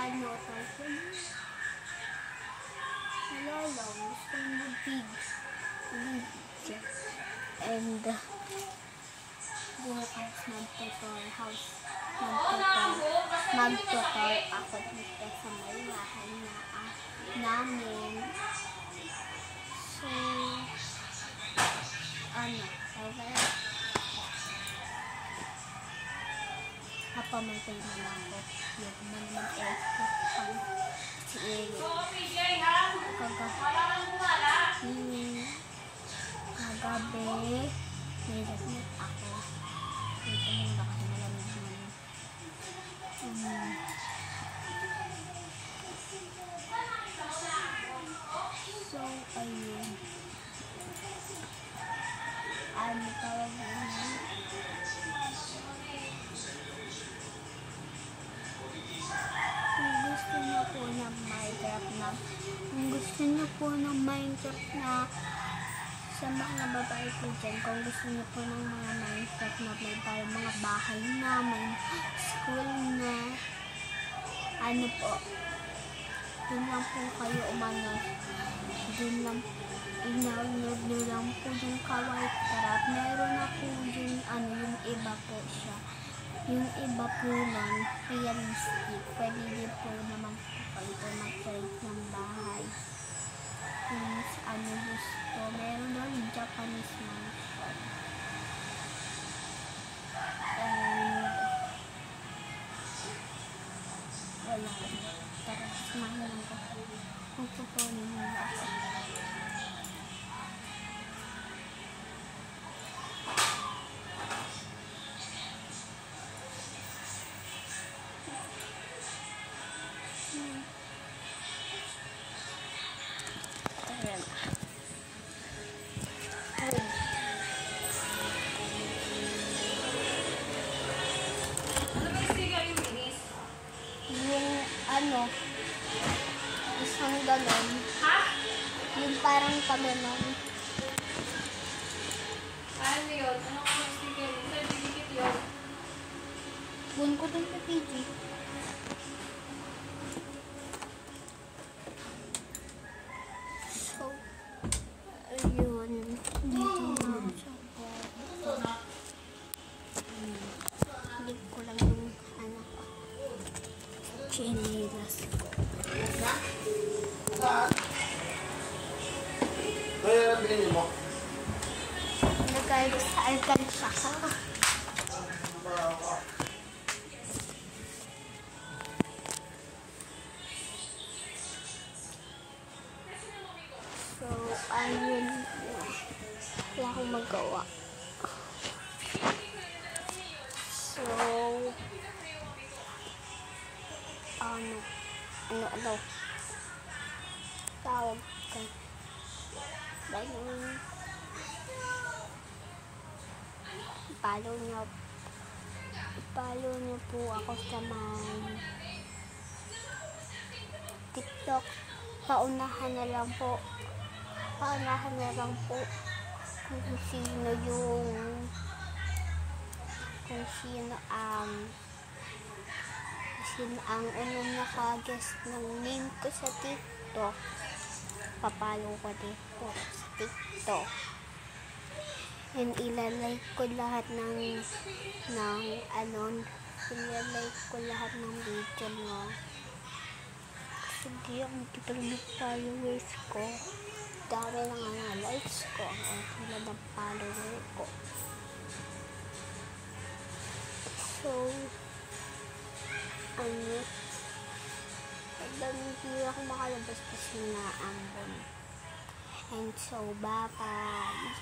ano, tawag wala lang, gusto mo mag-pig. And bukas mag-tutor ako dito sa may bahay namin. So, ano, papamantay na lang ako. Yung mag-exit pang si Eric. Kagabi, may lasnat ako. Ito yung baka malamig naman. So, ayun. Ano tawag mo? Kung gusto niyo po ng Minecraft na sa mga babae po dyan, kung gusto niyo po ng mga Minecraft na may tayo mga bahay na, may school na, ano po, dun lang po kayo umano, dun lang, ina-upload nyo lang po yung Kawaii Craft. Meron na po yung, yung iba po siya. Yung iba po nun, realistic. Pwede din po naman po kayo mag-create ng bahay. Kung gusto. Meron doon yung Japanese Minecraft. And wala. Tara, smahin lang ko. Kung pupunin mo ako. Yung isang galon. Yung parang paganon. Ano yun? Ano ko yung sticker? Saan dikit yun? Bun ko dun sa PG. So, ayun. Dito na siya. Hindi ko lang yung anak ko. Chinelas ko. Kaya bilhin mo? Nagkaroon sa alkansya ka. So, ayun. Wala akong magawa. So, ano, tawag ka. Dahil, follow niyo po ako sa may TikTok. Paunahan na lang po kung sino ang unang naka-guest ng name ko sa TikTok. Papalo ko dito sa TikTok. And ilalike ko lahat ng video mo. Sige, ang kitang followers ko. Dami na nga likes ko. Ang tulad ng follower ko. So, hindi ako makalabas kasi naambon. And so, bye-bye.